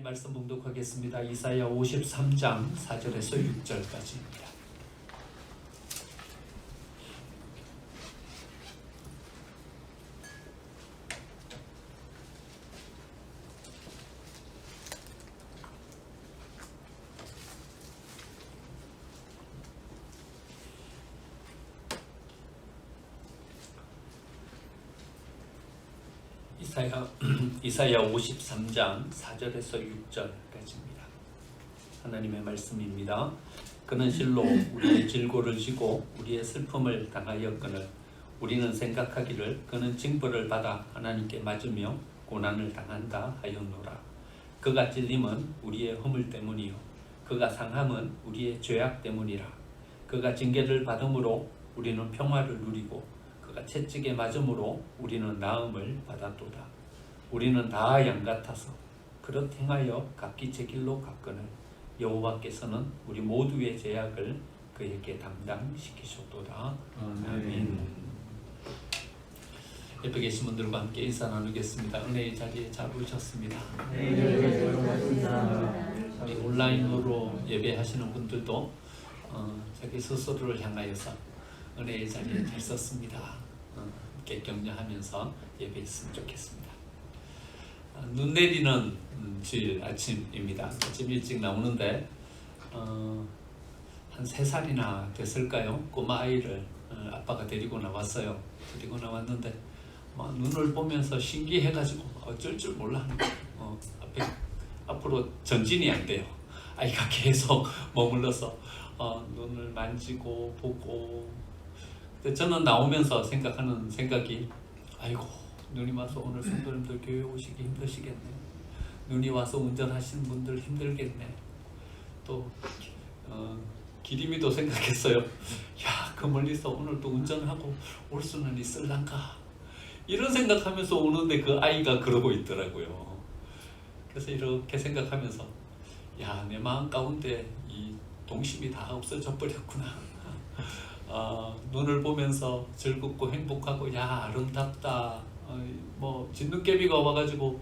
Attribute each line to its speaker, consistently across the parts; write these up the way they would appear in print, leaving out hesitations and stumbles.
Speaker 1: 하나님 말씀 봉독하겠습니다. 이사야 53장 4절에서 6절까지입니다. 이사야 53장 4절에서 6절까지입니다. 하나님의 말씀입니다. 그는 실로 우리의 질고를 지고 우리의 슬픔을 당하였거늘 우리는 생각하기를 그는 징벌을 받아 하나님께 맞으며 고난을 당한다 하였노라. 그가 찔림은 우리의 허물 때문이요 그가 상함은 우리의 죄악 때문이라. 그가 징계를 받음으로 우리는 평화를 누리고 그가 채찍에 맞음으로 우리는 나음을 받았도다. 우리는 다 양 같아서 그릇 행하여 각기 제 길로 갔거늘 여호와께서는 우리 모두의 죄악을 그에게 담당시키셨도다. 아멘. 옆에 계신 분들과 함께 인사 나누겠습니다. 은혜의 자리에 잘 오셨습니다. 우리 온라인으로 예배하시는 분들도 자기 스스로를 향하여서 은혜의 자리에 잘 섰습니다. 함께 격려하면서 예배했으면 좋겠습니다. 눈 내리는 주일 아침입니다. 아침 일찍 나오는데 한 3살이나 됐을까요? 꼬마 아이를 아빠가 데리고 나왔어요. 데리고 나왔는데 눈을 보면서 신기해가지고 어쩔 줄 몰라 하는 거예요. 앞으로 전진이 안 돼요. 아이가 계속 머물러서 눈을 만지고 보고. 근데 저는 나오면서 생각하는 생각이 아이고 눈이 와서 오늘 성도님들 교회 오시기 힘드시겠네. 눈이 와서 운전하시는 분들 힘들겠네. 또 기림이도 생각했어요. 야, 그 멀리서 오늘 또 운전하고 올 수는 있을란가. 이런 생각하면서 오는데 그 아이가 그러고 있더라고요. 그래서 이렇게 생각하면서 야, 내 마음 가운데 이 동심이 다 없어져 버렸구나. 눈을 보면서 즐겁고 행복하고 야 아름답다. 진눈깨비가 와가지고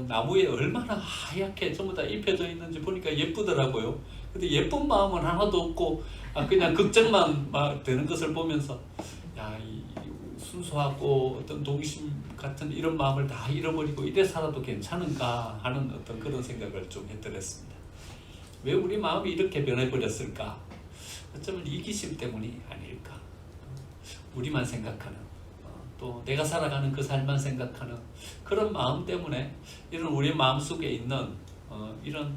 Speaker 1: 나무에 얼마나 하얗게 전부 다 입혀져 있는지 보니까 예쁘더라고요. 근데 예쁜 마음은 하나도 없고 그냥 걱정만 되는 것을 보면서 야, 이 순수하고 어떤 동심 같은 이런 마음을 다 잃어버리고 이래 살아도 괜찮은가 하는 어떤 그런 생각을 좀 해드렸습니다. 왜 우리 마음이 이렇게 변해버렸을까? 어쩌면 이기심 때문이 아닐까? 우리만 생각하는 또 내가 살아가는 그 삶만 생각하는 그런 마음 때문에 이런 우리 마음속에 있는 이런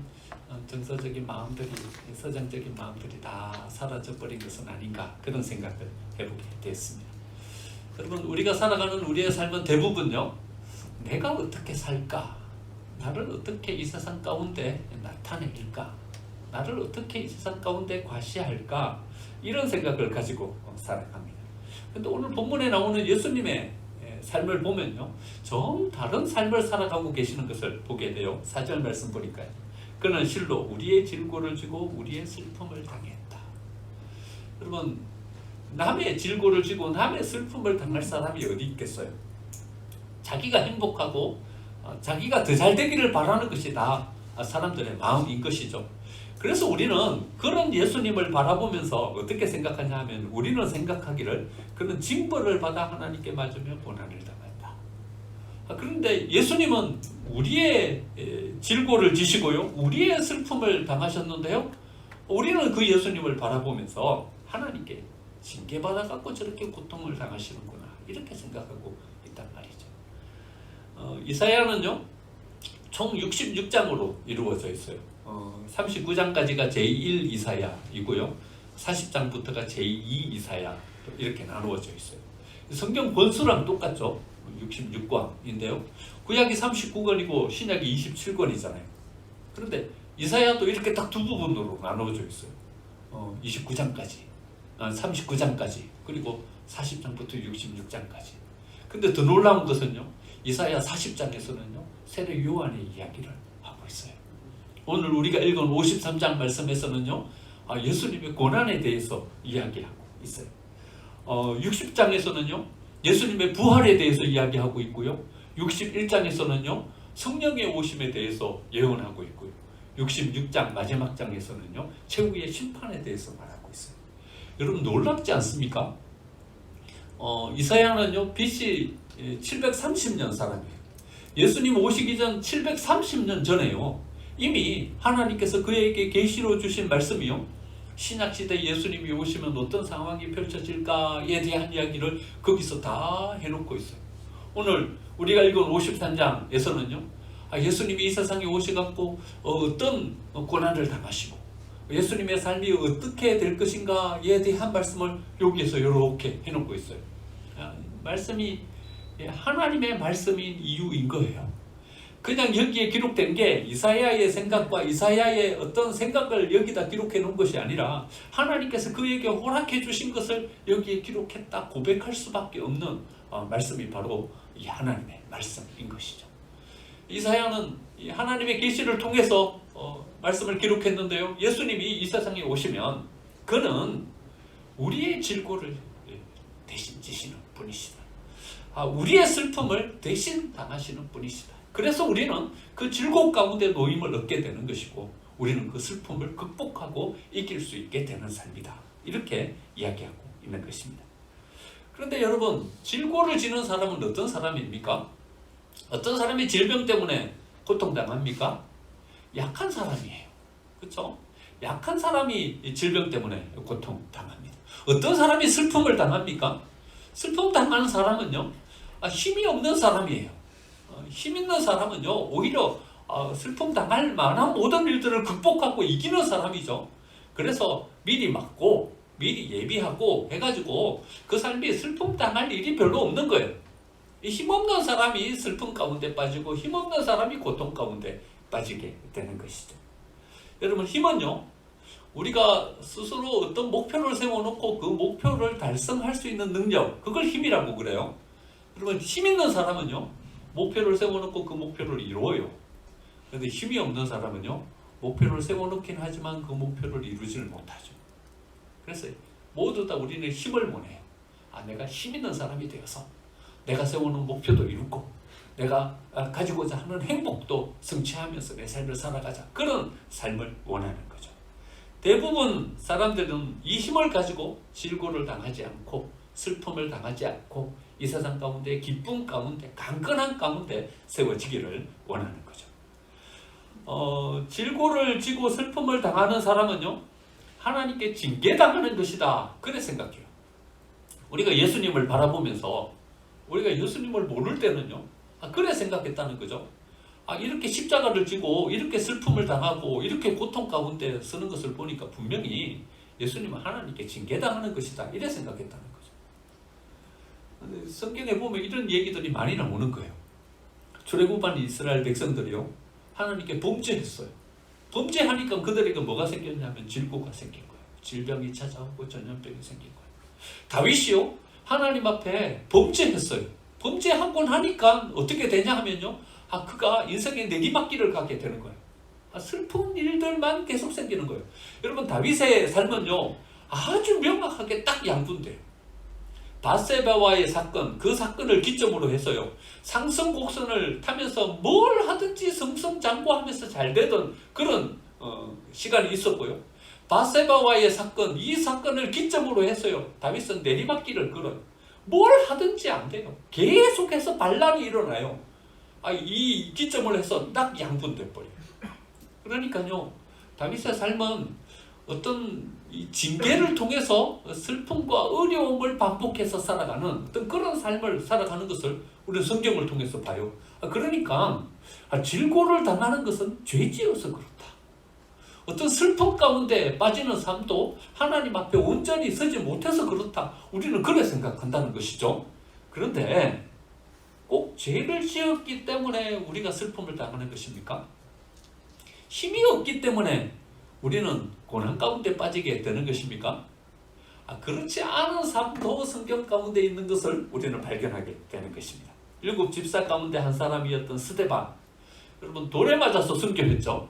Speaker 1: 정서적인 마음들이 서정적인 마음들이 다 사라져버린 것은 아닌가 그런 생각을 해보게 됐습니다. 여러분 우리가 살아가는 우리의 삶은 대부분요 내가 어떻게 살까? 나를 어떻게 이 세상 가운데 나타낼까? 나를 어떻게 이 세상 가운데 과시할까? 이런 생각을 가지고 살아갑니다. 근데 오늘 본문에 나오는 예수님의 삶을 보면요 좀 다른 삶을 살아가고 계시는 것을 보게 돼요. 4절 말씀 보니까요. 그는 실로 우리의 질고를 지고 우리의 슬픔을 당했다. 여러분 남의 질고를 지고 남의 슬픔을 당할 사람이 어디 있겠어요? 자기가 행복하고 자기가 더 잘 되기를 바라는 것이 다 사람들의 마음인 것이죠. 그래서 우리는 그런 예수님을 바라보면서 어떻게 생각하냐 하면 우리는 생각하기를 그는 징벌을 받아 하나님께 맞으며 고난을 당한다. 그런데 예수님은 우리의 질고를 지시고요 우리의 슬픔을 당하셨는데요 우리는 그 예수님을 바라보면서 하나님께 징계받아 갖고 저렇게 고통을 당하시는구나 이렇게 생각하고 있단 말이죠. 이사야는요 총 66장으로 이루어져 있어요. 39장까지가 제1 이사야이고요 40장부터가 제2 이사야 이렇게 나누어져 있어요. 성경 권수랑 똑같죠. 66권인데요 구약이 39권이고 신약이 27권이잖아요. 그런데 이사야도 이렇게 딱 두 부분으로 나누어져 있어요. 29장까지 39장까지 그리고 40장부터 66장까지. 근데 더 놀라운 것은요 이사야 40장에서는요 세례 요한의 이야기를 하고 있어요. 오늘 우리가 읽은 53장 말씀에서는요 예수님의 고난에 대해서 이야기하고 있어요. 60장에서는요 예수님의 부활에 대해서 이야기하고 있고요 61장에서는요 성령의 오심에 대해서 예언하고 있고요. 66장 마지막 장에서는요, 최후의 심판에 대해서 말하고 있어요. 여러분 놀랍지 않습니까? 이사야는요, BC 730년 사람이에요. 예수님 오시기 전 730년 전에요, 이미 하나님께서 그에게 계시로 주신 말씀이요, 신약시대 예수님이 오시면 어떤 상황이 펼쳐질까에 대한 이야기를 거기서 다 해놓고 있어요. 오늘 우리가 읽은 53장에서는요, 예수님이 이 세상에 오셔갖고 어떤 고난을 당하시고 예수님의 삶이 어떻게 될 것인가에 대한 말씀을 여기에서 이렇게 해놓고 있어요. 말씀이 하나님의 말씀인 이유인 거예요. 그냥 여기에 기록된 게 이사야의 생각과 이사야의 어떤 생각을 여기다 기록해 놓은 것이 아니라 하나님께서 그에게 허락해 주신 것을 여기에 기록했다 고백할 수밖에 없는 말씀이 바로 이 하나님의 말씀인 것이죠. 이사야는 하나님의 계시를 통해서 말씀을 기록했는데요, 예수님이 이 세상에 오시면 그는 우리의 질고를 대신 지시는 분이시다. 우리의 슬픔을 대신 당하시는 분이시다. 그래서 우리는 그 즐거움 가운데 노임을 얻게 되는 것이고 우리는 그 슬픔을 극복하고 이길 수 있게 되는 삶이다. 이렇게 이야기하고 있는 것입니다. 그런데 여러분, 질고를 지는 사람은 어떤 사람입니까? 어떤 사람이 질병 때문에 고통당합니까? 약한 사람이에요. 그렇죠? 약한 사람이 질병 때문에 고통당합니다. 어떤 사람이 슬픔을 당합니까? 슬픔 당하는 사람은요, 힘이 없는 사람이에요. 힘 있는 사람은요, 오히려 슬픔 당할 만한 모든 일들을 극복하고 이기는 사람이죠. 그래서 미리 막고 미리 예비하고 해가지고 그 삶이 슬픔 당할 일이 별로 없는 거예요. 힘없는 사람이 슬픔 가운데 빠지고 힘없는 사람이 고통 가운데 빠지게 되는 것이죠. 여러분, 힘은요, 우리가 스스로 어떤 목표를 세워놓고 그 목표를 달성할 수 있는 능력, 그걸 힘이라고 그래요. 여러분, 힘 있는 사람은요, 목표를 세워놓고 그 목표를 이루어요. 그런데 힘이 없는 사람은요, 목표를 세워놓긴 하지만 그 목표를 이루지를 못하죠. 그래서 모두 다 우리는 힘을 원해요. 내가 힘 있는 사람이 되어서 내가 세우는 목표도 이루고 내가 가지고자 하는 행복도 성취하면서 내 삶을 살아가자, 그런 삶을 원하는 거죠. 대부분 사람들은 이 힘을 가지고 질고를 당하지 않고 슬픔을 당하지 않고 이 세상 가운데 기쁨 가운데 강건한 가운데 세워지기를 원하는 거죠. 질고를 지고 슬픔을 당하는 사람은요, 하나님께 징계당하는 것이다, 그래 생각해요. 우리가 예수님을 바라보면서 우리가 예수님을 모를 때는요, 그래 생각했다는 거죠. 이렇게 십자가를 지고 이렇게 슬픔을 당하고 이렇게 고통 가운데 서는 것을 보니까 분명히 예수님은 하나님께 징계당하는 것이다, 이래 생각했다는 거죠. 성경에 보면 이런 얘기들이 많이 나오는 거예요. 출애굽한 이스라엘 백성들이요, 하나님께 범죄했어요. 범죄하니까 그들에게 뭐가 생겼냐면 질고가 생긴 거예요. 질병이 찾아오고 전염병이 생긴 거예요. 다윗이요, 하나님 앞에 범죄했어요. 범죄하고 나니까 어떻게 되냐 하면요, 그가 인생의 내리막길을 가게 되는 거예요. 슬픈 일들만 계속 생기는 거예요. 여러분, 다윗의 삶은요, 아주 명확하게 딱 양분돼요. 밧세바와의 사건, 그 사건을 기점으로 해서요, 상승곡선을 타면서 뭘 하든지 승승장구하면서 잘 되던 그런 시간이 있었고요. 밧세바와의 사건, 이 사건을 기점으로 해서요, 다윗은 내리막길을 걸어요. 뭘 하든지 안 돼요. 계속해서 반란이 일어나요. 이 기점을 해서 딱 양분돼 버려요. 그러니까요, 다윗의 삶은 어떤 이 징계를 통해서 슬픔과 어려움을 반복해서 살아가는 어떤 그런 삶을 살아가는 것을 우리는 성경을 통해서 봐요. 그러니까 질고를 당하는 것은 죄지어서 그렇다. 어떤 슬픔 가운데 빠지는 삶도 하나님 앞에 온전히 서지 못해서 그렇다, 우리는 그래 생각한다는 것이죠. 그런데 꼭 죄를 지었기 때문에 우리가 슬픔을 당하는 것입니까? 힘이 없기 때문에 우리는 고난 가운데 빠지게 되는 것입니까? 그렇지 않은 삶도 성경 가운데 있는 것을 우리는 발견하게 되는 것입니다. 7 집사 가운데 한 사람이었던 스데반, 여러분 돌에 맞아서 순교했죠.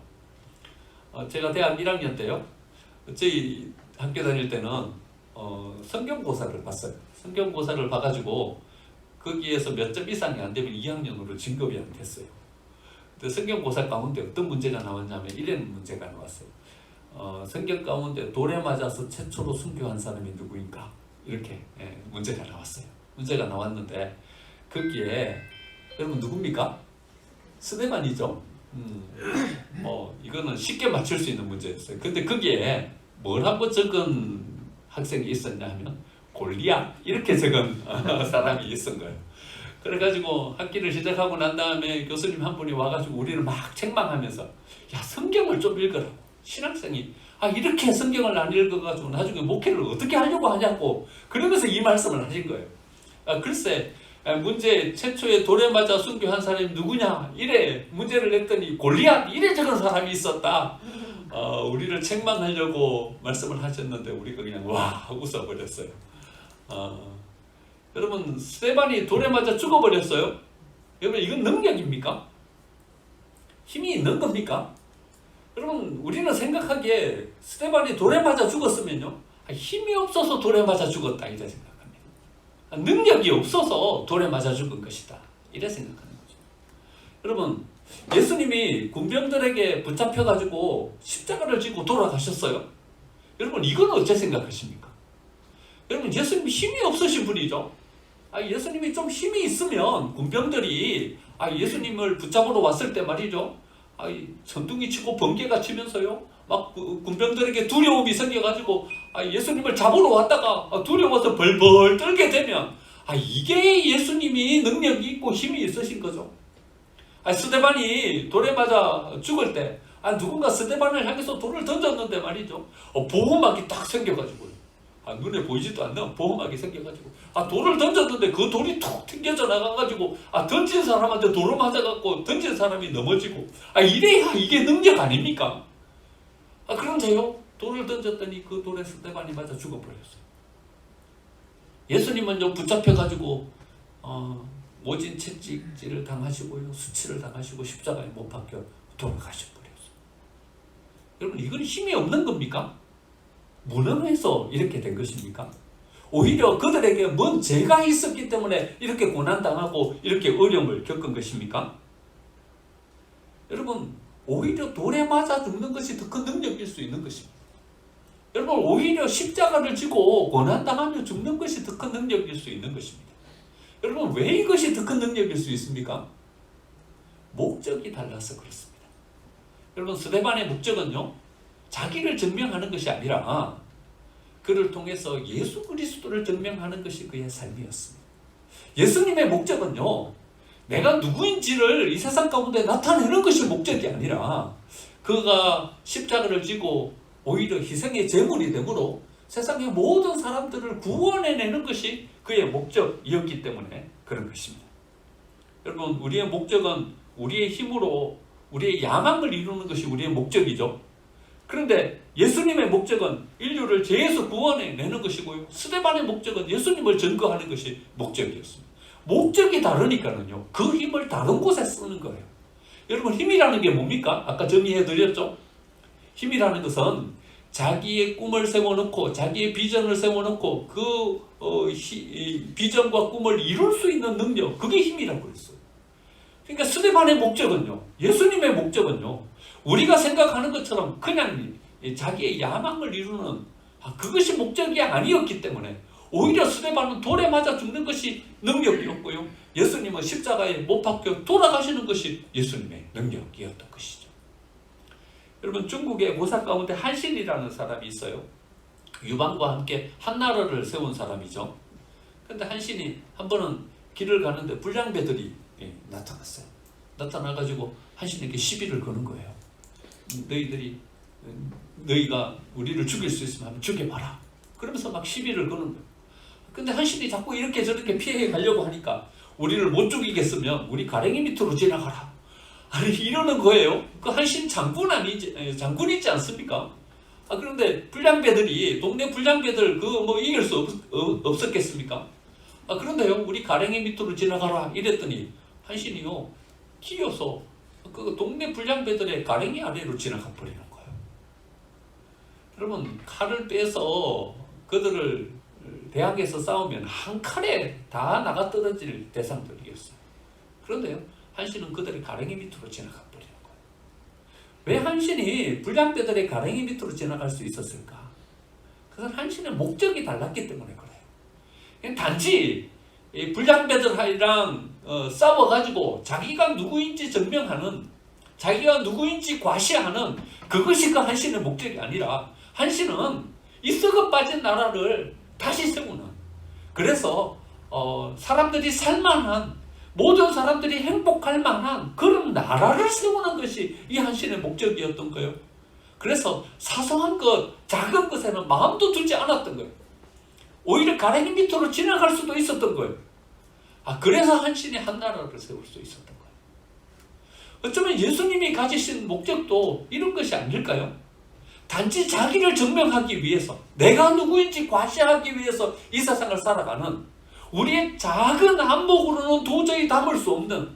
Speaker 1: 제가 대학 1학년 때요, 저희 학교 다닐 때는 성경고사를 봤어요. 성경고사를 봐가지고 거기에서 몇 점 이상이 안 되면 2학년으로 진급이 안 됐어요. 근데 성경고사 가운데 어떤 문제가 나왔냐면 이런 문제가 나왔어요. 성경 가운데 돌에 맞아서 최초로 순교한 사람이 누구인가? 이렇게 문제가 나왔어요. 문제가 나왔는데 거기에 여러분 누굽니까? 스데반이죠. 이거는 쉽게 맞출 수 있는 문제였어요. 근데 거기에 뭐라고 적은 학생이 있었냐 하면 골리앗 이렇게 적은 사람이 있었던 거예요. 그래가지고 학기를 시작하고 난 다음에 교수님 한 분이 와가지고 우리를 막 책망하면서 야 성경을 좀 읽으라고. 신학생이 이렇게 성경을 안 읽어가지고 나중에 목회를 어떻게 하려고 하냐고 그러면서 이 말씀을 하신 거예요. 글쎄 문제 최초에 돌에 맞아 순교한 사람이 누구냐 이래 문제를 냈더니 골리앗 이래 적은 사람이 있었다. 우리를 책망하려고 말씀을 하셨는데 우리가 그냥 와 웃어버렸어요. 여러분 스데반이 돌에 맞아 죽어버렸어요. 여러분 이건 능력입니까? 힘이 있는 겁니까? 여러분 우리는 생각하기에 스데반이 돌에 맞아 죽었으면요 힘이 없어서 돌에 맞아 죽었다 이래 생각합니다. 능력이 없어서 돌에 맞아 죽은 것이다 이래 생각하는 거죠. 여러분 예수님이 군병들에게 붙잡혀가지고 십자가를 지고 돌아가셨어요. 여러분 이건 어째 생각하십니까? 여러분 예수님이 힘이 없으신 분이죠. 예수님이 좀 힘이 있으면 군병들이 예수님을 붙잡으러 왔을 때 말이죠. 천둥이 치고 번개가 치면서요. 막 군병들에게 두려움이 생겨가지고 예수님을 잡으러 왔다가 두려워서 벌벌 떨게 되면 이게 예수님이 능력이 있고 힘이 있으신 거죠. 스데반이 돌에 맞아 죽을 때 누군가 스데반을 향해서 돌을 던졌는데 말이죠. 보호막이 딱 생겨가지고요. 눈에 보이지도 않는 보호막이 생겨가지고 돌을 던졌는데 그 돌이 툭 튕겨져 나가가지고 던진 사람한테 돌을 맞아갖고 던진 사람이 넘어지고 이래야 이게 능력 아닙니까? 그런데요 돌을 던졌더니 그 돌에 스데반이 맞아 죽어버렸어요. 예수님은요 붙잡혀가지고 모진 채찍질을 당하시고요 수치를 당하시고 십자가에 못 박혀 돌아가셔버렸어요. 여러분 이건 힘이 없는 겁니까? 무능해서 이렇게 된 것입니까? 오히려 그들에게 뭔 죄가 있었기 때문에 이렇게 고난당하고 이렇게 어려움을 겪은 것입니까? 여러분 오히려 돌에 맞아 죽는 것이 더 큰 능력일 수 있는 것입니다. 여러분 오히려 십자가를 지고 고난당하며 죽는 것이 더 큰 능력일 수 있는 것입니다. 여러분 왜 이것이 더 큰 능력일 수 있습니까? 목적이 달라서 그렇습니다. 여러분 스데반의 목적은요 자기를 증명하는 것이 아니라 그를 통해서 예수 그리스도를 증명하는 것이 그의 삶이었습니다. 예수님의 목적은요 내가 누구인지를 이 세상 가운데 나타내는 것이 목적이 아니라 그가 십자가를 지고 오히려 희생의 제물이 되므로 세상의 모든 사람들을 구원해내는 것이 그의 목적이었기 때문에 그런 것입니다. 여러분 우리의 목적은 우리의 힘으로 우리의 야망을 이루는 것이 우리의 목적이죠. 그런데 예수님의 목적은 인류를 죄에서 구원해내는 것이고요. 스데반의 목적은 예수님을 증거하는 것이 목적이었습니다. 목적이 다르니까는요. 그 힘을 다른 곳에 쓰는 거예요. 여러분 힘이라는 게 뭡니까? 아까 정리해드렸죠. 힘이라는 것은 자기의 꿈을 세워놓고 자기의 비전을 세워놓고 그 비전과 꿈을 이룰 수 있는 능력 그게 힘이라고 그랬어요. 그러니까 스데반의 목적은요. 예수님의 목적은요. 우리가 생각하는 것처럼 그냥 자기의 야망을 이루는 그것이 목적이 아니었기 때문에 오히려 스데반은 돌에 맞아 죽는 것이 능력이었고요. 예수님은 십자가에 못 박혀 돌아가시는 것이 예수님의 능력이었던 것이죠. 여러분 중국의 모사 가운데 한신이라는 사람이 있어요. 유방과 함께 한나라를 세운 사람이죠. 그런데 한신이 한 번은 길을 가는데 불량배들이 나타났어요. 나타나가지고 한신에게 시비를 거는 거예요. 너희가 우리를 죽일 수 있으면 한번 죽여봐라. 그러면서 막 시비를 거는 거예요. 근데 한신이 자꾸 이렇게 저렇게 피해 가려고 하니까 우리를 못 죽이겠으면 우리 가랭이 밑으로 지나가라. 이러는 거예요. 그 한신 장군이지 않습니까? 그런데 불량배들이 동네 불량배들 이길 수 없었겠습니까? 그런데요 우리 가랭이 밑으로 지나가라 이랬더니 한신이요 기어서 그 동네 불량배들의 가랭이 아래로 지나가 버리는 거예요. 여러분 칼을 빼서 그들을 대항해서 싸우면 한 칼에 다 나가 떨어질 대상들이었어요. 그런데요 한신은 그들의 가랭이 밑으로 지나가 왜 한신이 불량배들의 가랭이 밑으로 지나갈 수 있었을까? 그건 한신의 목적이 달랐기 때문에 그래요. 그냥 단지 이 불량배들이랑 싸워가지고 자기가 누구인지 증명하는, 자기가 누구인지 과시하는 그것이 그 한신의 목적이 아니라, 한신은 이 썩어 빠진 나라를 다시 세우는, 그래서 사람들이 살만한, 모든 사람들이 행복할 만한 그런 나라를 세우는 것이 이 한신의 목적이었던 거예요. 그래서 사소한 것, 작은 것에는 마음도 두지 않았던 거예요. 오히려 가랭이 밑으로 지나갈 수도 있었던 거예요. 그래서 한신이 한 나라를 세울 수 있었던 거예요. 어쩌면 예수님이 가지신 목적도 이런 것이 아닐까요? 단지 자기를 증명하기 위해서, 내가 누구인지 과시하기 위해서 이 세상을 살아가는, 우리의 작은 안목으로는 도저히 담을 수 없는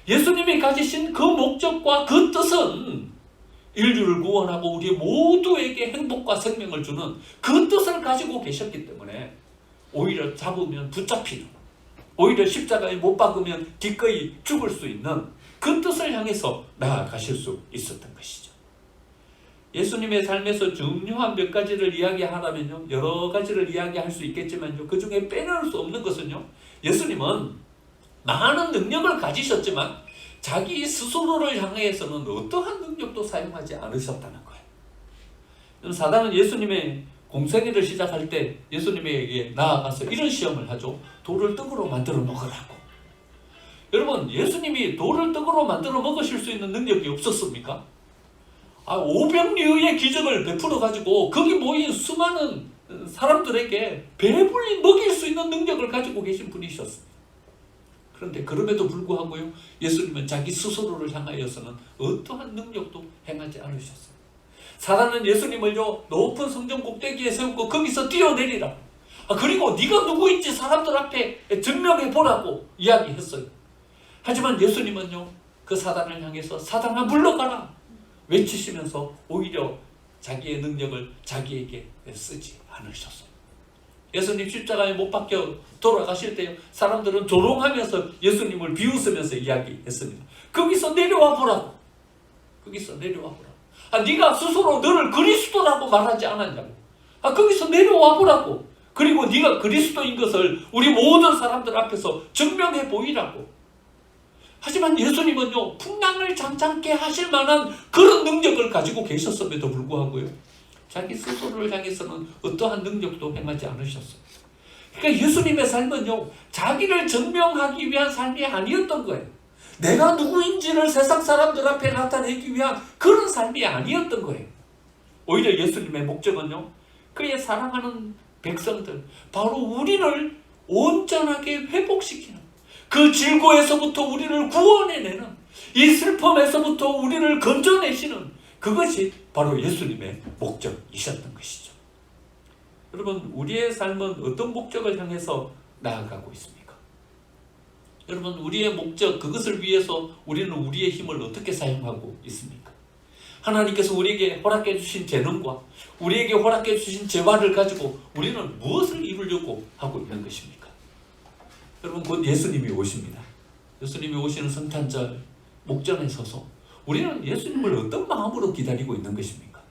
Speaker 1: 예수님이 가지신 그 목적과 그 뜻은 인류를 구원하고 우리 모두에게 행복과 생명을 주는 그 뜻을 가지고 계셨기 때문에 오히려 잡으면 붙잡히는, 오히려 십자가에 못 박으면 기꺼이 죽을 수 있는 그 뜻을 향해서 나아가실 수 있었던 것이죠. 예수님의 삶에서 중요한 몇 가지를 이야기하라면요, 여러 가지를 이야기할 수 있겠지만요, 그 중에 빼놓을 수 없는 것은요, 예수님은 많은 능력을 가지셨지만 자기 스스로를 향해서는 어떠한 능력도 사용하지 않으셨다는 거예요. 사단은 예수님의 공생애를 시작할 때 예수님에게 나아가서 이런 시험을 하죠. 돌을 떡으로 만들어 먹으라고. 여러분, 예수님이 돌을 떡으로 만들어 먹으실 수 있는 능력이 없었습니까? 500리의 기적을 베풀어 가지고 거기 모인 수많은 사람들에게 배불리 먹일 수 있는 능력을 가지고 계신 분이셨습니다. 그런데 그럼에도 불구하고요, 예수님은 자기 스스로를 향하여서는 어떠한 능력도 행하지 않으셨어요. 사단은 예수님을요, 높은 성전 꼭대기에 세우고 거기서 뛰어내리라, 그리고 네가 누구인지 사람들 앞에 증명해 보라고 이야기했어요. 하지만 예수님은요, 그 사단을 향해서 사단아 물러가라 외치시면서 오히려 자기의 능력을 자기에게 쓰지 않으셨어요. 예수님 십자가에 못 박혀 돌아가실 때 사람들은 조롱하면서 예수님을 비웃으면서 이야기했습니다. 거기서 내려와 보라고. 거기서 내려와 보라고. 네가 스스로 너를 그리스도라고 말하지 않았냐고. 거기서 내려와 보라고. 그리고 네가 그리스도인 것을 우리 모든 사람들 앞에서 증명해 보이라고. 하지만 예수님은요, 풍랑을 잠잠케 하실 만한 그런 능력을 가지고 계셨음에도 불구하고요, 자기 스스로를 향해서는 어떠한 능력도 행하지 않으셨어요. 그러니까 예수님의 삶은요, 자기를 증명하기 위한 삶이 아니었던 거예요. 내가 누구인지를 세상 사람들 앞에 나타내기 위한 그런 삶이 아니었던 거예요. 오히려 예수님의 목적은요, 그의 사랑하는 백성들, 바로 우리를 온전하게 회복시키는, 그 질고에서부터 우리를 구원해내는, 이 슬픔에서부터 우리를 건져내시는, 그것이 바로 예수님의 목적이셨던 것이죠. 여러분, 우리의 삶은 어떤 목적을 향해서 나아가고 있습니까? 여러분, 우리의 목적, 그것을 위해서 우리는 우리의 힘을 어떻게 사용하고 있습니까? 하나님께서 우리에게 허락해 주신 재능과 우리에게 허락해 주신 재화를 가지고 우리는 무엇을 이루려고 하고 있는 것입니까? 여러분, 곧 예수님이 오십니다. 예수님이 오시는 성탄절 목전에 서서 우리는 예수님을 어떤 마음으로 기다리고 있는 것입니까?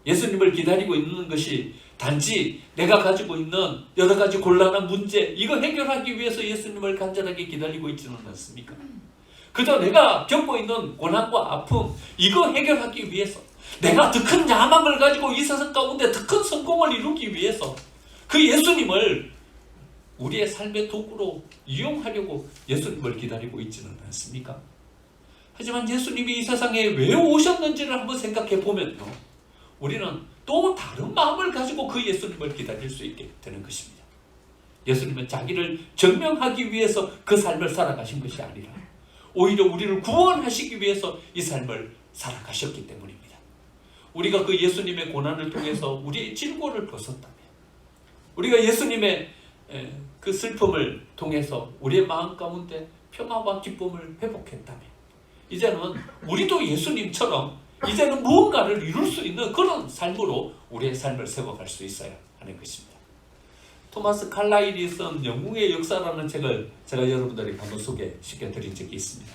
Speaker 1: 예수님을 기다리고 있는 것이 단지 내가 가지고 있는 여러 가지 곤란한 문제, 이거 해결하기 위해서 예수님을 간절하게 기다리고 있지는 않습니까? 그저 내가 겪고 있는 고난과 아픔, 이거 해결하기 위해서, 내가 더 큰 야망을 가지고 이 세상 가운데 더 큰 성공을 이루기 위해서 그 예수님을 우리의 삶의 도구로 이용하려고 예수님을 기다리고 있지는 않습니까? 하지만 예수님이 이 세상에 왜 오셨는지를 한번 생각해 보면요, 우리는 또 다른 마음을 가지고 그 예수님을 기다릴 수 있게 되는 것입니다. 예수님은 자기를 증명하기 위해서 그 삶을 살아가신 것이 아니라 오히려 우리를 구원하시기 위해서 이 삶을 살아가셨기 때문입니다. 우리가 그 예수님의 고난을 통해서 우리의 질고를 벗었다면, 우리가 예수님의 그 슬픔을 통해서 우리의 마음 가운데 평화와 기쁨을 회복했다면, 이제는 우리도 예수님처럼 이제는 무언가를 이룰 수 있는 그런 삶으로 우리의 삶을 세워갈 수 있어야 하는 것입니다. 토마스 칼라일이 쓴 영웅의 역사라는 책을 제가 여러분들에게 한번 소개시켜 드린 적이 있습니다.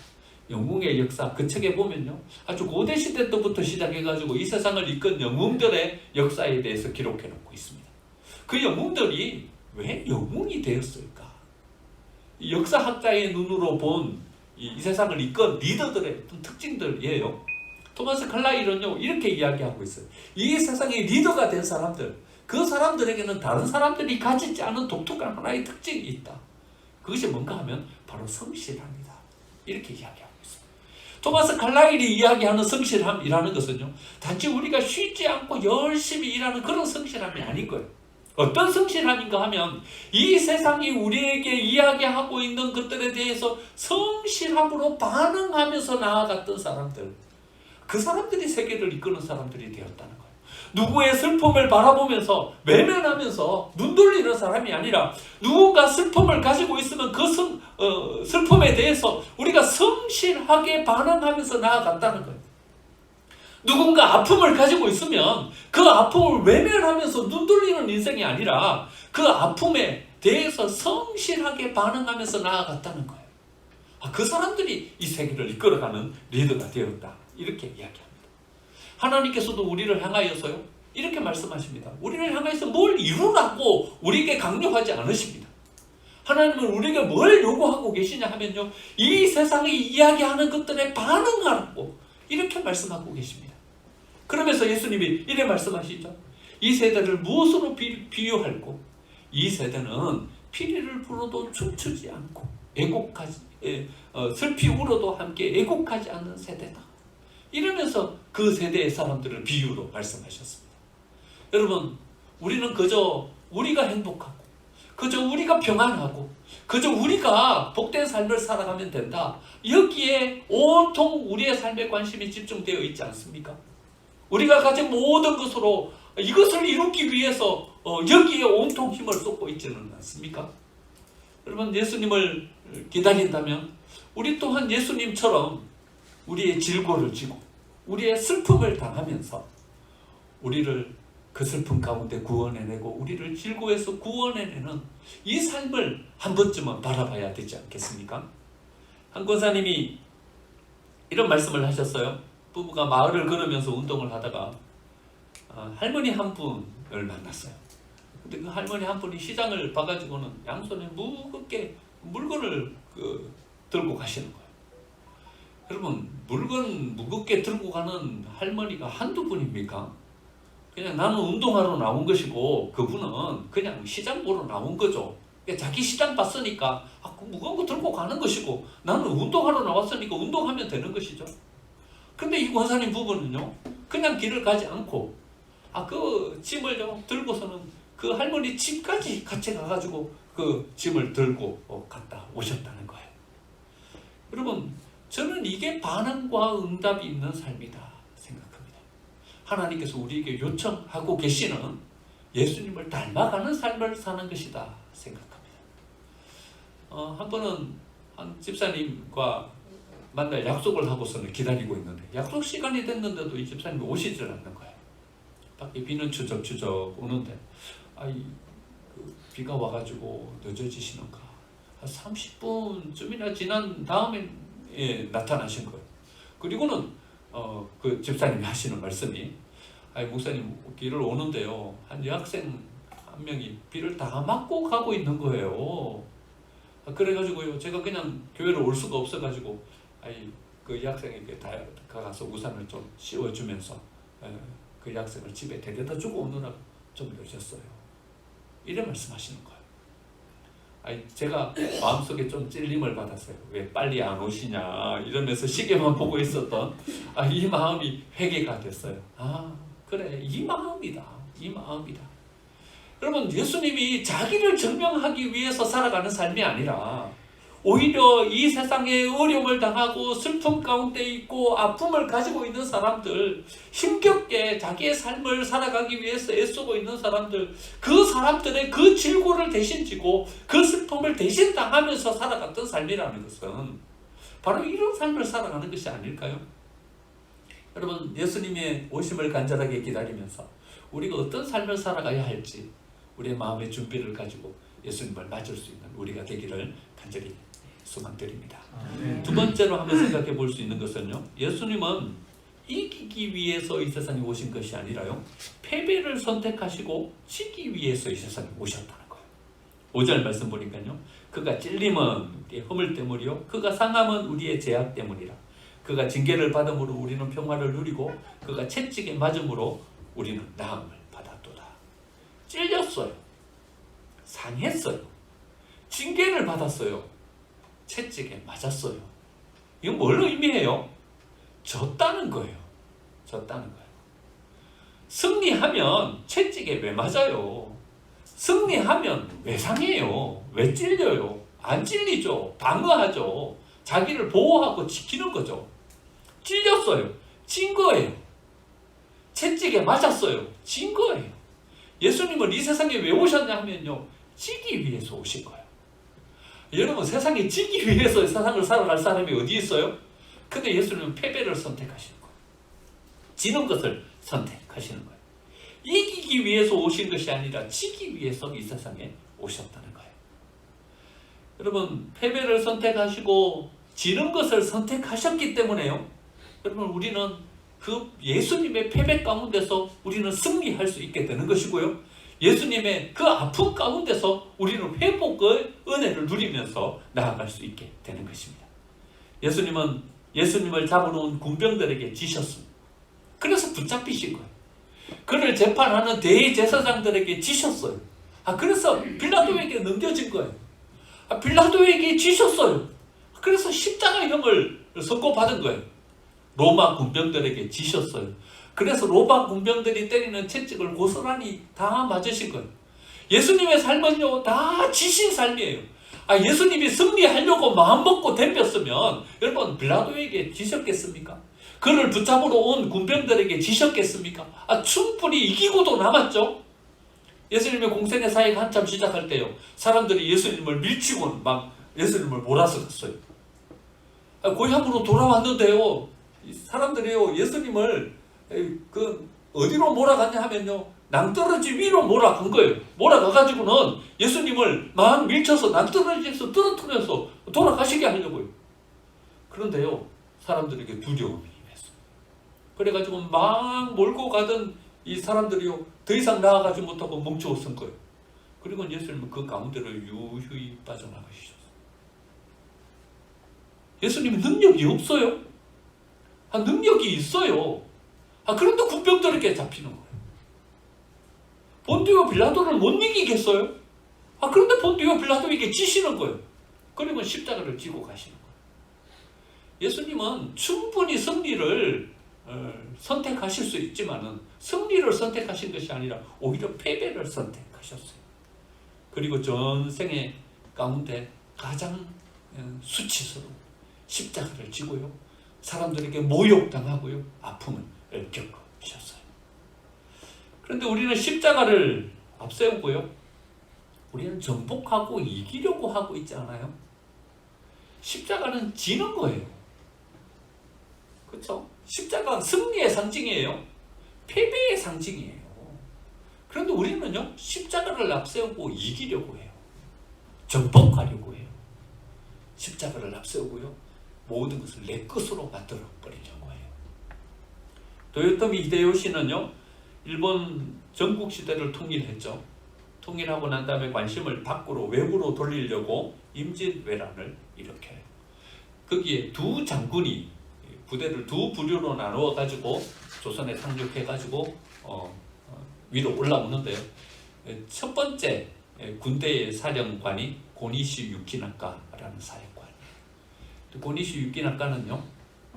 Speaker 1: 영웅의 역사 그 책에 보면요, 아주 고대 시대 때부터 시작해가지고 이 세상을 이끈 영웅들의 역사에 대해서 기록해 놓고 있습니다. 그 영웅들이 왜 영웅이 되었을까? 역사학자의 눈으로 본 이 세상을 이끈 리더들의 특징들이에요. 토마스 칼라일은요 이렇게 이야기하고 있어요. 이 세상의 리더가 된 사람들, 그 사람들에게는 다른 사람들이 가지지 않은 독특한 하나의 특징이 있다. 그것이 뭔가 하면 바로 성실합니다. 이렇게 이야기하고 있습니다. 토마스 칼라일이 이야기하는 성실함이라는 것은요, 단지 우리가 쉬지 않고 열심히 일하는 그런 성실함이 아닌 거예요. 어떤 성실함인가 하면 이 세상이 우리에게 이야기하고 있는 것들에 대해서 성실함으로 반응하면서 나아갔던 사람들, 그 사람들이 세계를 이끄는 사람들이 되었다는 거예요. 누구의 슬픔을 바라보면서 외면하면서 눈 돌리는 사람이 아니라 누군가 슬픔을 가지고 있으면 그 슬픔에 대해서 우리가 성실하게 반응하면서 나아갔다는 거예요. 누군가 아픔을 가지고 있으면 그 아픔을 외면하면서 눈 돌리는 인생이 아니라 그 아픔에 대해서 성실하게 반응하면서 나아갔다는 거예요. 그 사람들이 이 세계를 이끌어가는 리더가 되었다. 이렇게 이야기합니다. 하나님께서도 우리를 향하여서요 이렇게 말씀하십니다. 우리를 향하여서 뭘 이루라고 우리에게 강요하지 않으십니다. 하나님은 우리에게 뭘 요구하고 계시냐 하면요, 이 세상이 이야기하는 것들에 반응하라고 이렇게 말씀하고 계십니다. 그러면서 예수님이 이래 말씀하시죠. 이 세대를 무엇으로 비유할꼬? 이 세대는 피리를 불어도 춤추지 않고 슬피 울어도 함께 애곡하지 않는 세대다. 이러면서 그 세대의 사람들을 비유로 말씀하셨습니다. 여러분, 우리는 그저 우리가 행복하고 그저 우리가 평안하고 그저 우리가 복된 삶을 살아가면 된다. 여기에 온통 우리의 삶의 관심이 집중되어 있지 않습니까? 우리가 가진 모든 것으로 이것을 이루기 위해서 여기에 온통 힘을 쏟고 있지는 않습니까? 여러분, 예수님을 기다린다면 우리 또한 예수님처럼 우리의 질고를 지고 우리의 슬픔을 당하면서 우리를 그 슬픔 가운데 구원해내고 우리를 질고에서 구원해내는 이 삶을 한 번쯤은 바라봐야 되지 않겠습니까? 한 권사님이 이런 말씀을 하셨어요. 부부가 마을을 걸으면서 운동을 하다가 할머니 한 분을 만났어요. 근데 그 할머니 한 분이 시장을 봐가지고는 양손에 무겁게 물건을 들고 가시는 거예요. 여러분, 물건 무겁게 들고 가는 할머니가 한두 분입니까? 그냥 나는 운동하러 나온 것이고 그분은 그냥 시장 보러 나온 거죠. 자기 시장 봤으니까 그 무거운 거 들고 가는 것이고 나는 운동하러 나왔으니까 운동하면 되는 것이죠. 근데 이 권사님 부부는요 그냥 길을 가지 않고 그 짐을 들고서는 그 할머니 집까지 같이 가가지고 그 짐을 들고 갔다 오셨다는 거예요. 여러분, 저는 이게 반응과 응답이 있는 삶이다 생각합니다. 하나님께서 우리에게 요청하고 계시는 예수님을 닮아가는 삶을 사는 것이다 생각합니다. 한 번은 한 집사님과 만날 약속을 하고서는 기다리고 있는데 약속 시간이 됐는데도 이 집사님이 오시질 않는 거예요. 밖에 비는 추적추적 오는데 비가 와가지고 늦어지시는가, 한 30분쯤이나 지난 다음에 나타나신 거예요. 그리고는 그 집사님이 하시는 말씀이 목사님 길을 오는데요 한 여학생 한 명이 비를 다 맞고 가고 있는 거예요. 그래가지고요 제가 그냥 교회로 올 수가 없어가지고 그 여학생에게 다 가서 우산을 좀 씌워주면서 그 여학생을 집에 데려다 주고 오느라 좀 늦었어요. 이래 말씀하시는 거예요. 제가 마음속에 좀 찔림을 받았어요. 왜 빨리 안 오시냐 이러면서 시계만 보고 있었던 이 마음이 회개가 됐어요. 그래, 이 마음이다. 이 마음이다. 여러분, 예수님이 자기를 증명하기 위해서 살아가는 삶이 아니라 오히려 이 세상에 어려움을 당하고 슬픔 가운데 있고 아픔을 가지고 있는 사람들, 힘겹게 자기의 삶을 살아가기 위해서 애쓰고 있는 사람들, 그 사람들의 그 질고를 대신 지고 그 슬픔을 대신 당하면서 살아갔던 삶이라는 것은 바로 이런 삶을 살아가는 것이 아닐까요? 여러분, 예수님의 오심을 간절하게 기다리면서 우리가 어떤 삶을 살아가야 할지 우리의 마음의 준비를 가지고 예수님을 맞을 수 있는 우리가 되기를 간절히 소망드립니다.
Speaker 2: 네.
Speaker 1: 두 번째로 한번 생각해 볼 수 있는 것은요, 예수님은 이기기 위해서 이 세상에 오신 것이 아니라요, 패배를 선택하시고 지기 위해서 이 세상에 오셨다는 거예요. 5절 말씀 보니까요, 그가 찔림은 우리의 허물 때문이요, 그가 상함은 우리의 죄악 때문이라. 그가 징계를 받음으로 우리는 평화를 누리고 그가 채찍에 맞음으로 우리는 나음을 받았도다. 찔렸어요. 상했어요. 징계를 받았어요. 채찍에 맞았어요. 이건 뭘 의미해요? 졌다는 거예요. 졌다는 거예요. 승리하면 채찍에 왜 맞아요? 승리하면 왜 상해요? 왜 찔려요? 안 찔리죠. 방어하죠. 자기를 보호하고 지키는 거죠. 찔렸어요. 진 거예요. 채찍에 맞았어요. 진 거예요. 예수님은 이 세상에 왜 오셨냐 하면요, 지기 위해서 오신 거예요. 여러분, 세상에 지기 위해서 세상을 살아갈 사람이 어디 있어요? 근데 예수님은 패배를 선택하시는 거예요. 지는 것을 선택하시는 거예요. 이기기 위해서 오신 것이 아니라 지기 위해서 이 세상에 오셨다는 거예요. 여러분, 패배를 선택하시고 지는 것을 선택하셨기 때문에요, 여러분, 우리는 그 예수님의 패배 가운데서 우리는 승리할 수 있게 되는 것이고요, 예수님의 그 아픔 가운데서 우리는 회복의 은혜를 누리면서 나아갈 수 있게 되는 것입니다. 예수님은 예수님을 잡으러 온 군병들에게 지셨습니다. 그래서 붙잡히신 거예요. 그를 재판하는 대제사장들에게 지셨어요. 그래서 빌라도에게 넘겨진 거예요. 빌라도에게 지셨어요. 그래서 십자가형을 선고받은 거예요. 로마 군병들에게 지셨어요. 그래서 로마 군병들이 때리는 채찍을 고스란히 다 맞으신 거예요. 예수님의 삶은요, 다 지신 삶이에요. 예수님이 승리하려고 마음먹고 덤볐으면 여러분, 빌라도에게 지셨겠습니까? 그를 붙잡으러 온 군병들에게 지셨겠습니까? 충분히 이기고도 남았죠. 예수님의 공생의 사역이 한참 시작할 때요, 사람들이 예수님을 밀치고 막 예수님을 몰아서 갔어요. 고향으로 돌아왔는데요, 사람들이요, 예수님을 어디로 몰아갔냐 하면요, 낭떠러지 위로 몰아간 거예요. 몰아가가지고는 예수님을 막 밀쳐서 낭떠러지에서 떨어뜨려서 돌아가시게 하려고요. 그런데요, 사람들에게 두려움이 임했어요. 그래가지고 막 몰고 가던 이 사람들이요, 더 이상 나아가지 못하고 멈추었던 거예요. 그리고 예수님은 그 가운데를 유유히 빠져나가시셨어요. 예수님은 능력이 없어요? 능력이 있어요. 그런데 군병들에게 잡히는 거예요. 본디오 빌라도를 못 이기겠어요? 그런데 본디오 빌라도에게 지시는 거예요. 그리고 십자가를 지고 가시는 거예요. 예수님은 충분히 승리를 선택하실 수 있지만은 승리를 선택하신 것이 아니라 오히려 패배를 선택하셨어요. 그리고 전생의 가운데 가장 수치스러운 십자가를 지고요, 사람들에게 모욕당하고요, 아픔을 겪으셨어요. 그런데 우리는 십자가를 앞세우고요, 우리는 정복하고 이기려고 하고 있지 않아요? 십자가는 지는 거예요. 그렇죠? 십자가는 승리의 상징이에요. 패배의 상징이에요. 그런데 우리는요, 십자가를 앞세우고 이기려고 해요. 정복하려고 해요. 십자가를 앞세우고요, 모든 것을 내 것으로 만들어 버리려고 해요. 도요토미 히데요시는요, 일본 전국 시대를 통일했죠. 통일하고 난 다음에 관심을 밖으로, 외부로 돌리려고 임진왜란을 일으켜요. 거기에 두 장군이 부대를 두 부류로 나누어 가지고 조선에 상륙해 가지고 위로 올라오는데, 첫 번째 군대의 사령관이 고니시 유키나카라는 사령관이에요. 고니시 유키나카는요,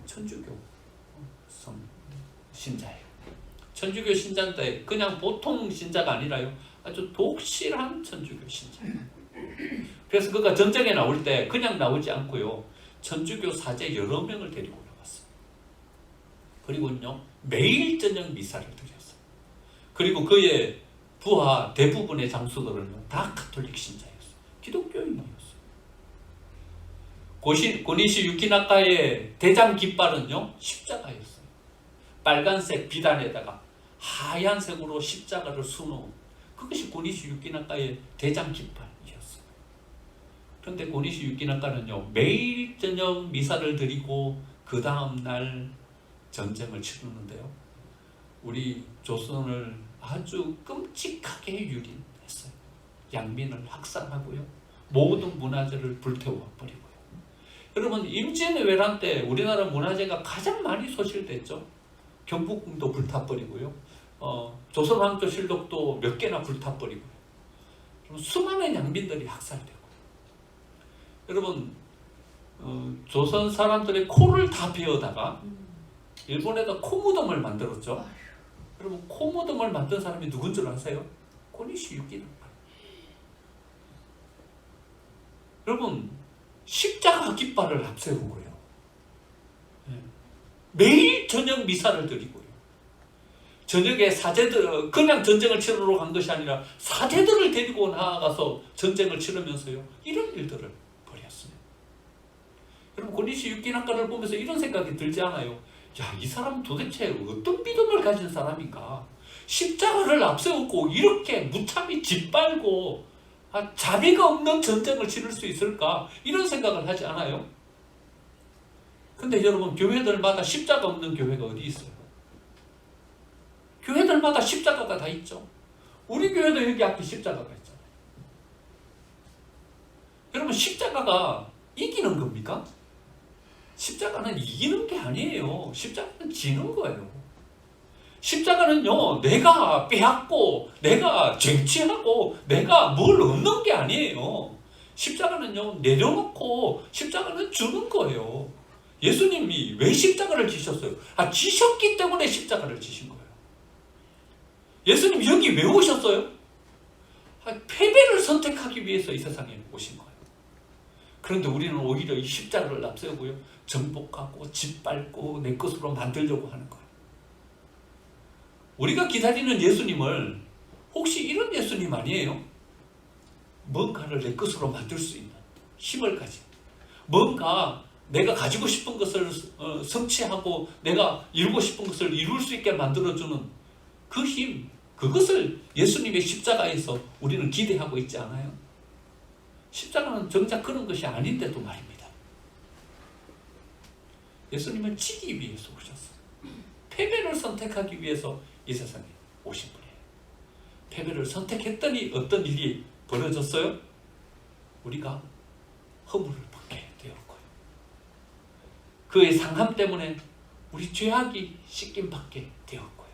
Speaker 1: 천주교 신자예요. 천주교 신자인데 그냥 보통 신자가 아니라요, 아주 독실한 천주교 신자예요. 그래서 그가 전쟁에 나올 때 그냥 나오지 않고요, 천주교 사제 여러 명을 데리고 나왔어요. 그리고요, 매일 저녁 미사를 드렸어요. 그리고 그의 부하 대부분의 장수들은 다 가톨릭 신자였어요. 기독교인이었어요. 고니시 유키나카의 대장 깃발은요, 십자가였어요. 빨간색 비단에다가 하얀색으로 십자가를 수놓은, 그것이 고니시 유키나카의 대장 깃발이었어요. 그런데 고니시 유키나카는요, 매일 저녁 미사를 드리고 그 다음날 전쟁을 치르는데요, 우리 조선을 아주 끔찍하게 유린했어요. 양민을 학살하고요, 모든 문화재를 불태워버리고요. 여러분, 임진의 외란 때 우리나라 문화재가 가장 많이 소실됐죠. 경복궁도 불타버리고요, 조선왕조실록도 몇 개나 불타버리고요. 수많은 양민들이 학살되고, 여러분, 조선 사람들의 코를 다 베어다가 일본에다 코무덤을 만들었죠. 여러분, 코무덤을 만든 사람이 누군 줄 아세요? 고니시 유키나카. 여러분, 십자가 깃발을 앞세우고요, 매일 저녁 미사를 드리고요, 저녁에 사제들, 그냥 전쟁을 치르러 간 것이 아니라 사제들을 데리고 나아가서 전쟁을 치르면서요, 이런 일들을 벌였습니다. 여러분, 고니시 유키나카를 보면서 이런 생각이 들지 않아요? 야, 이 사람은 도대체 어떤 믿음을 가진 사람인가? 십자가를 앞세우고 이렇게 무참히 짓밟고 자비가 없는 전쟁을 치를 수 있을까? 이런 생각을 하지 않아요? 근데 여러분, 교회들마다 십자가 없는 교회가 어디 있어요? 교회들마다 십자가가 다 있죠. 우리 교회도 여기 앞에 십자가가 있잖아요. 여러분, 십자가가 이기는 겁니까? 십자가는 이기는 게 아니에요. 십자가는 지는 거예요. 십자가는요, 내가 빼앗고 내가 쟁취하고 내가 뭘 얻는 게 아니에요. 십자가는요, 내려놓고 십자가는 주는 거예요. 예수님이 왜 십자가를 지셨어요? 지셨기 때문에 십자가를 지신 거예요. 예수님 여기 왜 오셨어요? 패배를 선택하기 위해서 이 세상에 오신 거예요. 그런데 우리는 오히려 이 십자가를 앞세우고요, 정복하고 짓밟고 내 것으로 만들려고 하는 거예요. 우리가 기다리는 예수님을 혹시 이런 예수님 아니에요? 뭔가를 내 것으로 만들 수 있는 힘을 가진, 뭔가 내가 가지고 싶은 것을 성취하고 내가 이루고 싶은 것을 이룰 수 있게 만들어주는 그 힘, 그것을 예수님의 십자가에서 우리는 기대하고 있지 않아요? 십자가는 정작 그런 것이 아닌데도 말입니다. 예수님은 지기 위해서 오셨어요. 패배를 선택하기 위해서 이 세상에 오신 분이에요. 패배를 선택했더니 어떤 일이 벌어졌어요? 우리가 허물을 받게 되었고요, 그의 상함 때문에 우리 죄악이 씻김받게 되었고요,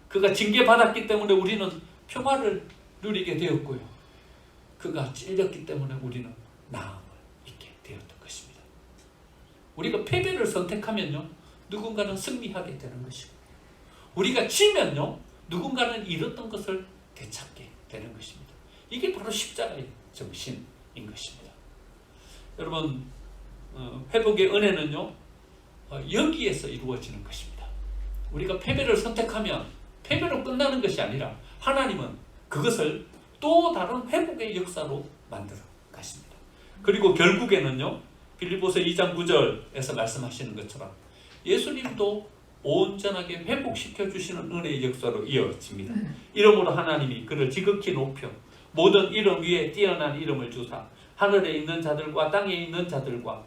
Speaker 1: 그가 징계받았기 때문에 우리는 평화를 누리게 되었고요, 그가 찔렸기 때문에 우리는 나음을 잊게 되었던 것입니다. 우리가 패배를 선택하면요, 누군가는 승리하게 되는 것이고, 우리가 지면요, 누군가는 잃었던 것을 되찾게 되는 것입니다. 이게 바로 십자가의 정신인 것입니다. 여러분, 회복의 은혜는요, 여기에서 이루어지는 것입니다. 우리가 패배를 선택하면 패배로 끝나는 것이 아니라 하나님은 그것을 또 다른 회복의 역사로 만들어 가십니다. 그리고 결국에는요, 빌립보서 2장 9절에서 말씀하시는 것처럼 예수님도 온전하게 회복시켜 주시는 은혜의 역사로 이어집니다. 이러므로 하나님이 그를 지극히 높여 모든 이름 위에 뛰어난 이름을 주사 하늘에 있는 자들과 땅에 있는 자들과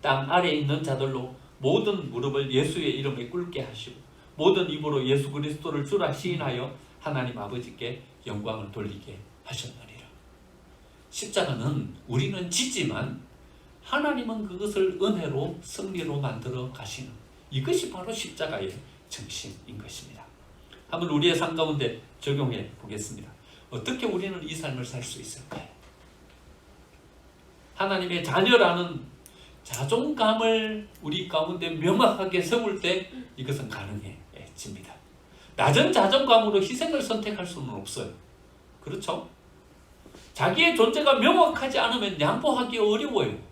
Speaker 1: 땅 아래에 있는 자들로 모든 무릎을 예수의 이름에 꿇게 하시고 모든 입으로 예수 그리스도를 주라 시인하여 하나님 아버지께 영광을 돌리게 하셨느니라. 십자가는 우리는 지지만 하나님은 그것을 은혜로 승리로 만들어 가시는, 이것이 바로 십자가의 정신인 것입니다. 한번 우리의 삶 가운데 적용해 보겠습니다. 어떻게 우리는 이 삶을 살 수 있을까요? 하나님의 자녀라는 자존감을 우리 가운데 명확하게 세울 때 이것은 가능해집니다. 낮은 자존감으로 희생을 선택할 수는 없어요. 그렇죠? 자기의 존재가 명확하지 않으면 양보하기 어려워요.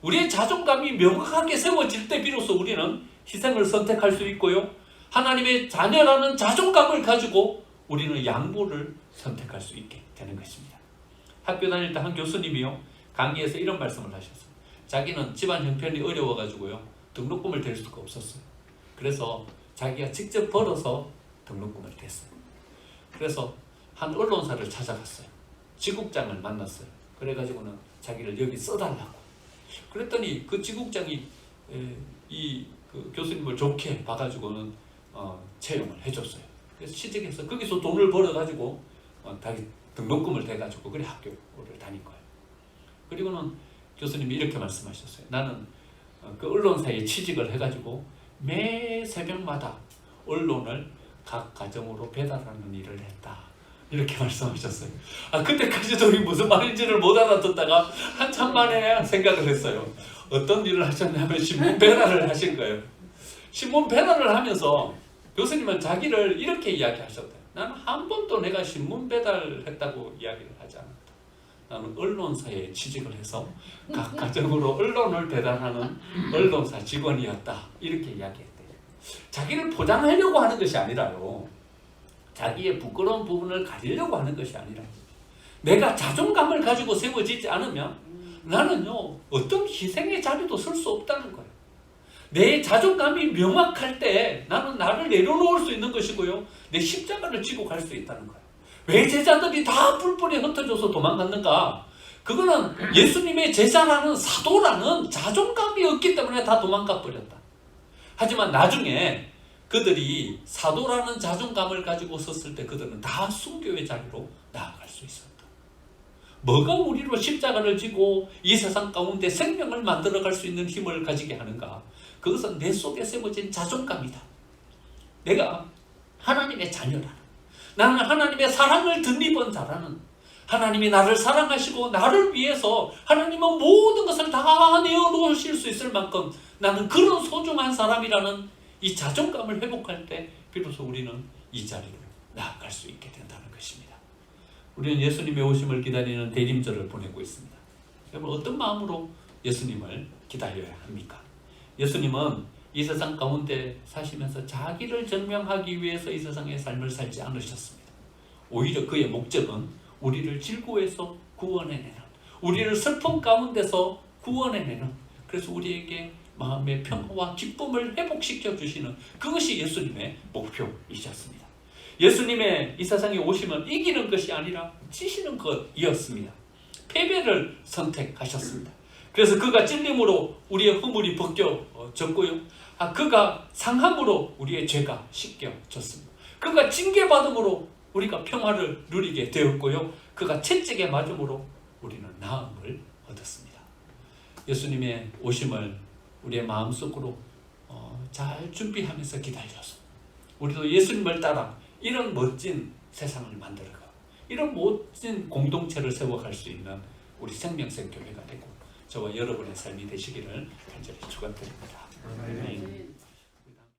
Speaker 1: 우리의 자존감이 명확하게 세워질 때 비로소 우리는 희생을 선택할 수 있고요, 하나님의 자녀라는 자존감을 가지고 우리는 양보를 선택할 수 있게 되는 것입니다. 학교 다닐 때 한 교수님이요, 강의에서 이런 말씀을 하셨어요. 자기는 집안 형편이 어려워가지고요, 등록금을 댈 수가 없었어요. 그래서 자기가 직접 벌어서 등록금을 댔어요. 그래서 한 언론사를 찾아갔어요. 지국장을 만났어요. 그래가지고는 자기를 여기 써달라고. 그랬더니 그 지국장이 그 교수님을 좋게 봐가지고는 채용을 해줬어요. 그래서 취직해서 거기서 돈을 벌어가지고 자기 등록금을 대가지고 그래 학교를 다닌 거예요. 그리고는 교수님이 이렇게 말씀하셨어요. 나는 그 언론사에 취직을 해가지고 매 새벽마다 언론을 각 가정으로 배달하는 일을 했다. 이렇게 말씀하셨어요. 그때까지도 무슨 말인지를 못 알아듣다가 한참 만에 생각을 했어요. 어떤 일을 하셨냐면 신문 배달을 하신 거예요. 신문 배달을 하면서 교수님은 자기를 이렇게 이야기하셨대요. 나는 한 번도 내가 신문 배달을 했다고 이야기를 하지 않았다. 나는 언론사에 취직을 해서 각 가정으로 언론을 배달하는 언론사 직원이었다. 이렇게 이야기했대요. 자기를 포장하려고 하는 것이 아니라요. 자기의 부끄러운 부분을 가리려고 하는 것이 아니라 내가 자존감을 가지고 세워지지 않으면 나는요 어떤 희생의 자리도 설 수 없다는 거예요. 내 자존감이 명확할 때 나는 나를 내려놓을 수 있는 것이고요, 내 십자가를 지고 갈 수 있다는 거예요. 왜 제자들이 다 뿔뿔이 흩어져서 도망갔는가? 그거는 예수님의 제자라는 사도라는 자존감이 없기 때문에 다 도망가 버렸다. 하지만 나중에 그들이 사도라는 자존감을 가지고 섰을 때 그들은 다 순교의 자리로 나아갈 수 있었다. 뭐가 우리로 십자가를 지고 이 세상 가운데 생명을 만들어갈 수 있는 힘을 가지게 하는가? 그것은 내 속에 세워진 자존감이다. 내가 하나님의 자녀라는, 나는 하나님의 사랑을 덧입은 자라는, 하나님이 나를 사랑하시고 나를 위해서 하나님은 모든 것을 다 내어놓으실 수 있을 만큼 나는 그런 소중한 사람이라는 이 자존감을 회복할 때 비로소 우리는 이 자리로 나아갈 수 있게 된다는 것입니다. 우리는 예수님의 오심을 기다리는 대림절을 보내고 있습니다. 여러분, 어떤 마음으로 예수님을 기다려야 합니까? 예수님은 이 세상 가운데 사시면서 자기를 증명하기 위해서 이 세상의 삶을 살지 않으셨습니다. 오히려 그의 목적은 우리를 질고해서 구원해내는, 우리를 슬픔 가운데서 구원해내는, 그래서 우리에게 마음의 평화와 기쁨을 회복시켜 주시는 그것이 예수님의 목표이셨습니다. 예수님의 이 세상에 오심은 이기는 것이 아니라 지시는 것이었습니다. 패배를 선택하셨습니다. 그래서 그가 찔림으로 우리의 허물이 벗겨졌고요, 그가 상함으로 우리의 죄가 씻겨졌습니다. 그가 징계받음으로 우리가 평화를 누리게 되었고요, 그가 채찍에 맞음으로 우리는 나음을 얻었습니다. 예수님의 오심을 우리의 마음속으로 잘 준비하면서 기다려서 우리도 예수님을 따라 이런 멋진 세상을 만들어가, 이런 멋진 공동체를 세워갈 수 있는 우리 생명생 교회가 되고 저와 여러분의 삶이 되시기를 간절히 축원드립니다. 아멘.